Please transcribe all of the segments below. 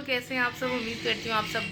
कैसे हैं आप सब? उम्मीद करती हूँ आप सब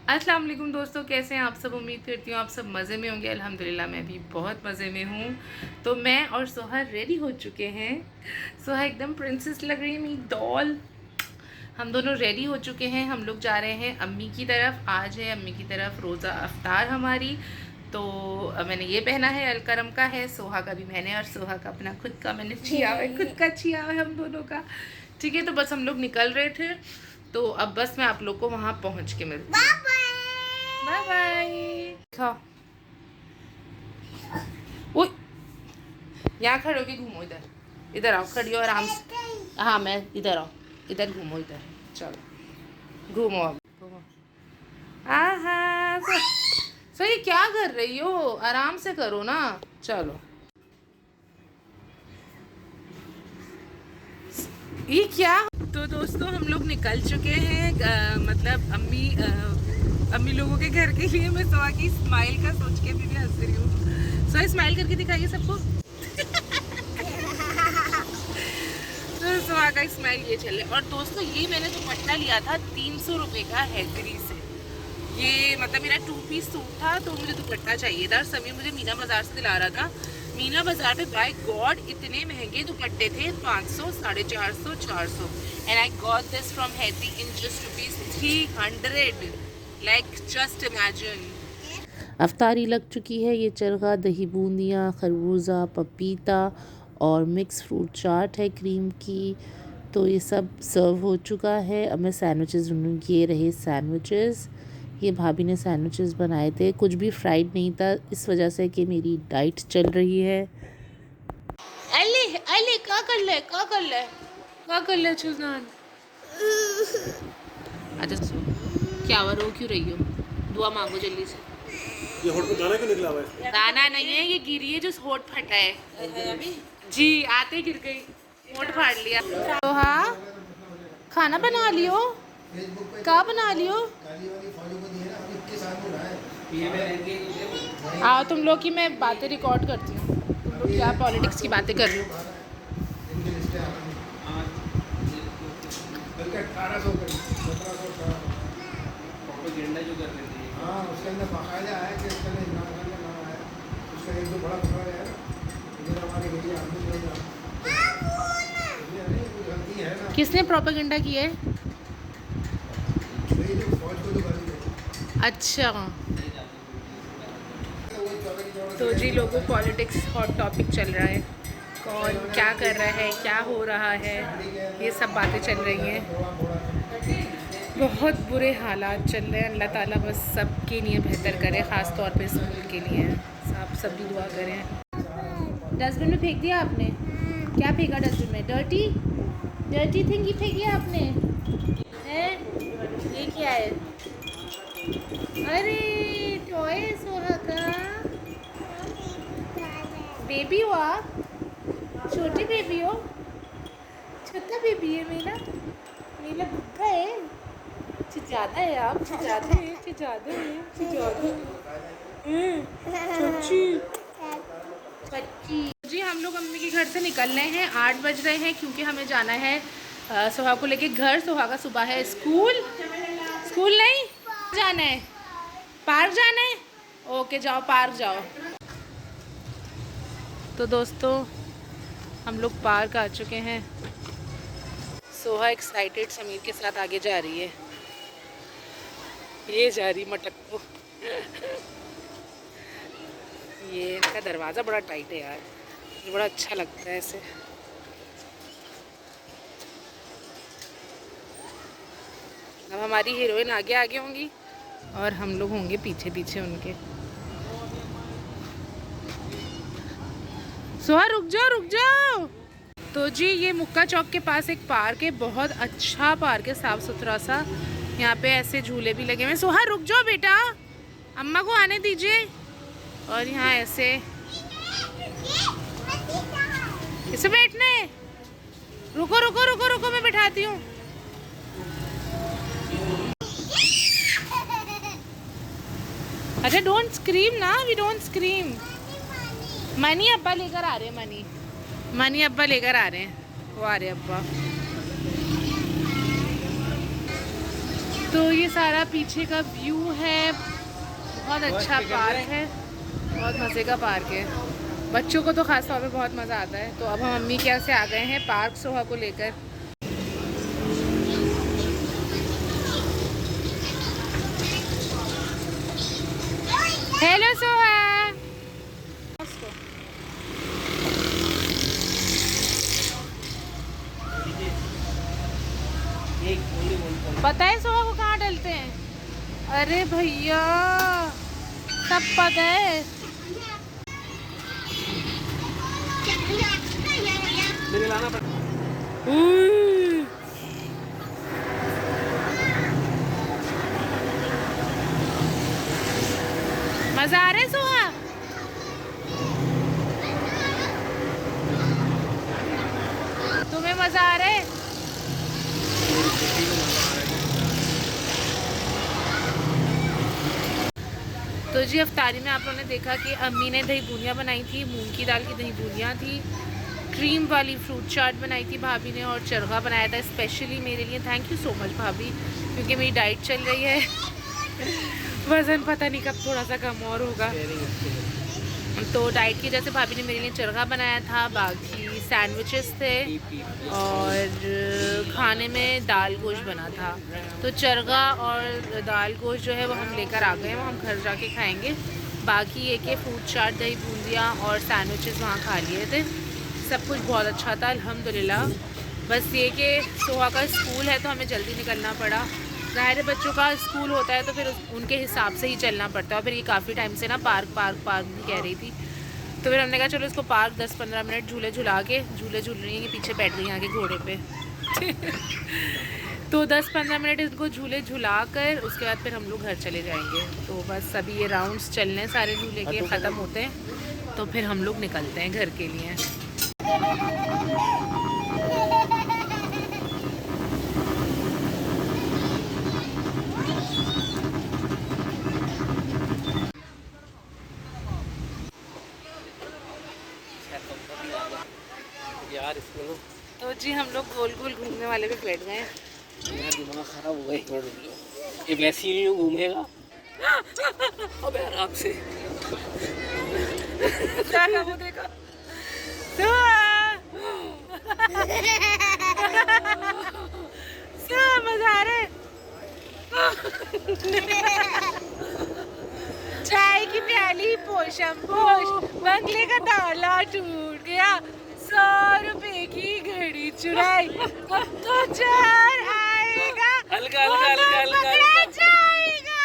अस्सलाम वालेकुम दोस्तों, कैसे हैं आप सब? उम्मीद करती हूँ आप सब मज़े में होंगे। अल्हम्दुलिल्लाह मैं भी बहुत मज़े में हूँ। तो मैं और सोहा रेडी हो चुके हैं। सोहा एकदम प्रिंसेस लग रही है, मेरी डॉल। हम दोनों रेडी हो चुके हैं। हम लोग जा रहे हैं अम्मी की तरफ। आज है अम्मी की तरफ रोज़ा अफ्तार हमारी। तो मैंने ये पहना है, अलकरम का है। सोहा का भी मैंने और सोहा का अपना खुद का मैंने छिया है, खुद का छिया है हम दोनों का। ठीक है, तो बस हम लोग निकल रहे थे। तो अब बस मैं आप लोग को वहाँ पहुँच के मिलती हूँ। Bye bye. खाओ। ओए, यहाँ खड़े होके घूमो। इधर इधर आओ, खड़ी हो आराम से। हाँ मैं इधर आओ, इधर घूमो, इधर चलो घूमो, अब घूमो। आहा सो ये क्या कर रही हो? आराम से करो ना। चलो, ये क्या? तो दोस्तों हम लोग निकल चुके हैं। मतलब अम्मी लोगों के घर के लिए। मैं सोहा की स्माइल का सोच के भी हंस रही हूँ। सोहा स्माइल करके दिखाइए सबको। तो सोहा का स्माइल ये चले। और दोस्तों ये मैंने दुपट्टा लिया था 300 रुपये का हैदरी से। ये मतलब मेरा 2 पीस सूट था, तो मुझे दुपट्टा चाहिए था। समी मुझे मीना बाज़ार से दिला रहा था। मीना बाज़ार पे बाय गॉड इतने महंगे दुपट्टे थे, 500, 450, 400। And I got this from हैदरी in just ₹300। Like just imagine. अफ्तारी लग चुकी है। ये चरखा, दही बूंदियाँ, खरबूजा, पपीता और मिक्स फ्रूट चाट है क्रीम की। तो ये सब सर्व हो चुका है। अब मैं सैंडविचेस ढूंढूँगी। ये रहे सैंडविचेस। ये भाभी ने सैंडविचेस बनाए थे, कुछ भी फ्राइड नहीं था, इस वजह से कि मेरी डाइट चल रही है। अली अली क्या कर ले, क्या कर ले, क्या कर ले चुजान? अच्छा क्या हुआ, रो क्यों रही हो? दुआ मांगो जल्दी से। ये होठ पे दाना क्यों निकला हुआ है? दाना नहीं है, ये गिरी है जो होठ फटा है। जी आते गिर गई, होठ फाड़ लिया। तो हाँ खाना बना लियो, क्या बना लियो? आओ तुम लोग की मैं बातें रिकॉर्ड करती हूँ। तुम लोग क्या पॉलिटिक्स की बातें कर रहे हो? किसने प्रोपेगेंडा किया है? अच्छा तो जी लोगों, पॉलिटिक्स हॉट टॉपिक चल रहा है। कौन क्या कर रहा है, क्या हो रहा है, ये सब बातें चल रही हैं। बहुत बुरे हालात चल रहे हैं। अल्लाह ताला बस सबके लिए बेहतर करे, ख़ास तौर पे स्कूल के लिए। आप सब भी दुआ करें। डस्टबिन में फेंक दिया आपने? क्या फेंका डस्टबिन में? डर्टी डर्टी थिंग ही फेंकी आपने हैं? ये क्या है? अरे टॉय सोहा का बेबी हो आप? छोटी बेबी हो? छोटा बेबी है मेरा? मेरा भुक्का है? ज़्यादा है आप, ज़्यादा है, ज़्यादा है, ज़्यादा बच्ची। जी हम लोग अम्मी के घर से निकल रहे हैं। 8 बज रहे हैं क्योंकि हमें जाना है सोहा को लेके घर। सोहा का सुबह है स्कूल। स्कूल नहीं जाना है, पार्क जाना है। ओके जाओ, पार्क जाओ। तो दोस्तों हम लोग पार्क आ चुके हैं। सोहा एक्साइटेड समीर के साथ आगे जा रही है। ये जा रही मटक को। ये इनका दरवाज़ा बड़ा टाइट है यार, ये बड़ा अच्छा लगता है ऐसे। अब हमारी हीरोइन आगे आगे होंगी और हम लोग होंगे पीछे पीछे उनके। सोहा रुक जाओ, रुक जाओ। तो जी ये मुक्का चौक के पास एक पार्क है, बहुत अच्छा पार्क है, साफ़ सुथरा सा। यहाँ पे ऐसे झूले भी लगे हुए हैं। सोहा रुक जाओ बेटा, अम्मा को आने दीजिए। और यहाँ ऐसे इसे बैठने। रुको रुको रुको रुको, मैं बैठाती हूँ। अच्छा डोंट स्क्रीम ना, वी डोंट स्क्रीम। मनी अब्बा लेकर आ रहे हैं, मनी अब्बा लेकर आ रहे हैं, वो आ रहे हैं अब्बा। तो ये सारा पीछे का व्यू है, बहुत अच्छा पार्क है, बहुत मज़े का पार्क है। बच्चों को तो खास तौर पे बहुत मज़ा आता है। तो अब हम मम्मी के यहाँ से आ गए हैं पार्क सोहा को लेकर। हेलो सोहा। पता है सोहा को कहाँ डलते हैं? अरे भैया सब पता है। मजा आ रहा है सोहा? तुम्हें मजा आ रहा है? तो जी अफ्तारी में आप लोगों ने देखा कि अम्मी ने दही बूंदियाँ बनाई थी, मूंग की दाल की दही बूंदियाँ थी, क्रीम वाली फ्रूट चाट बनाई थी भाभी ने, और चरगा बनाया था स्पेशली मेरे लिए। थैंक यू सो मच भाभी, क्योंकि मेरी डाइट चल रही है। वज़न पता नहीं कब थोड़ा सा कम और होगा। तो डाइट की वजह से भाभी ने मेरे लिए चरगा बनाया था, बाकी सैंडविचेस थे और खाने में दाल गोश्त बना था। तो चरगा और दाल गोश्त जो है वो हम लेकर आ गए हैं, वो हम घर जाके खाएंगे। बाकी ये कि फ्रूट चाट दही बूंदियाँ और सैंडविचेस वहाँ खा लिए थे। सब कुछ बहुत अच्छा था अल्हम्दुलिल्लाह। बस ये कि सोहा का स्कूल है तो हमें जल्दी निकलना पड़ा। ज़ाहिर है बच्चों का स्कूल होता है तो फिर उनके हिसाब से ही चलना पड़ता है। और फिर ये काफ़ी टाइम से ना पार्क भी कह रही थी, तो फिर हमने कहा चलो इसको पार्क 10-15 मिनट झूले झूला के, झूले झूल रही है कि पीछे बैठ गई यहाँ के घोड़े पे। तो 10-15 मिनट इसको झूले झुला कर उसके बाद फिर हम लोग घर चले जाएंगे। तो बस अभी ये राउंड्स चलने सारे झूले के ख़त्म होते हैं तो फिर हम लोग निकलते हैं घर के लिए। यार इसमें तो जी हम लोग गोल गोल घूमने वाले पे बैठ गए हैं। मेरा दिमाग खराब हो गया। ये वैसे ही यूँ घूमेगा। अब आराम से क्या वो देखो मजा आ रहा है। चाय की प्याली पोशम पोश, बंगले का ताला टूट गया, 100 रुपए की घड़ी चुराई, अब तो चार आएगा, हल्का हल्का हल्का हल्का पकड़ा जाएगा।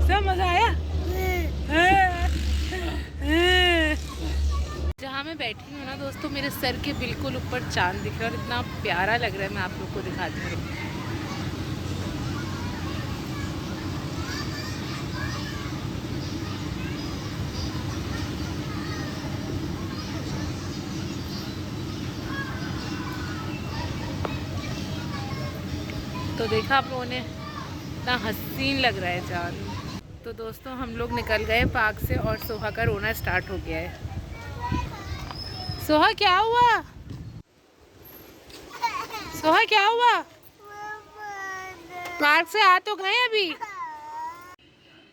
सब मजा आया। जहाँ मैं बैठी हूँ ना दोस्तों, मेरे सर के बिल्कुल ऊपर चांद दिख रहा है और इतना प्यारा लग रहा है। मैं आप लोग को दिखाती हूँ। तो देखा आप लोगों ने, इतना हसीन लग रहा है चांद। तो दोस्तों हम लोग निकल गए पार्क से और सोहा का रोना स्टार्ट हो गया है। सोहा क्या हुआ? सोहा क्या हुआ? पार्क से आ तो गए अभी।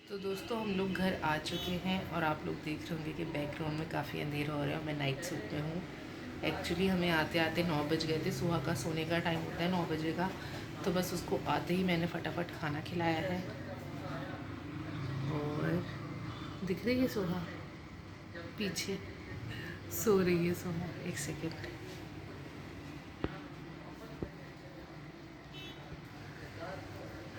तो दोस्तों हम लोग घर आ चुके हैं और आप लोग देख रहे होंगे कि बैकग्राउंड में काफ़ी अंधेरा हो रहा है और मैं नाइट सूट में हूँ। एक्चुअली हमें आते आते 9 बज गए थे। सुहा का सोने का टाइम होता है 9 बजे का, तो बस उसको आते ही मैंने फटाफट खाना खिलाया है। और दिख रही है सोहा पीछे, सो रही है सोहा। एक सेकेंड।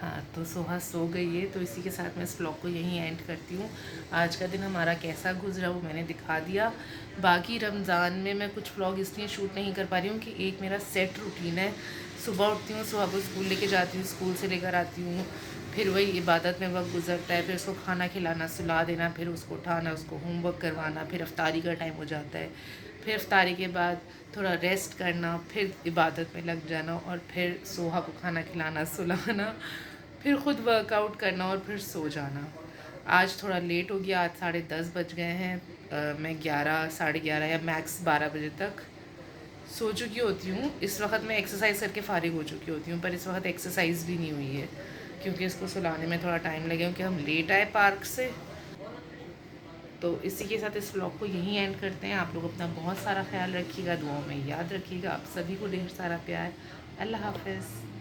हाँ, तो सोहा सो गई है। तो इसी के साथ मैं इस ब्लॉग को यहीं एंड करती हूँ। आज का दिन हमारा कैसा गुजरा वो मैंने दिखा दिया। बाकी रमज़ान में मैं कुछ व्लॉग इसलिए शूट नहीं कर पा रही हूँ कि एक मेरा सेट रूटीन है। सुबह उठती हूँ, सुबह को स्कूल लेके जाती हूँ, स्कूल से लेकर आती हूँ, फिर वही इबादत में वक्त गुजरता है, फिर उसको खाना खिलाना, सुला देना, फिर उसको उठाना, उसको होमवर्क करवाना, फिर अफ्तारी का टाइम हो जाता है, फिर अफ्तारी के बाद थोड़ा रेस्ट करना, फिर इबादत में लग जाना, और फिर सोहा को खाना खिलाना, सुलाना, फिर ख़ुद वर्कआउट करना और फिर सो जाना। आज थोड़ा लेट हो गया, आज 10:30 बज गए हैं। मैं 11, 11:30 या मैक्स 12 बजे तक सो चुकी होती हूँ। इस वक्त मैं एक्सरसाइज करके फारिग हो चुकी होती हूँ, पर इस वक्त एक्सरसाइज भी नहीं हुई है क्योंकि इसको सुलाने में थोड़ा टाइम लगे, क्योंकि हम लेट आए पार्क से। तो इसी के साथ इस व्लॉग को यहीं एंड करते हैं। आप लोग अपना बहुत सारा ख्याल रखिएगा, दुआओं में याद रखिएगा। आप सभी को ढेर सारा प्यार। अल्लाह हाफ़िज़।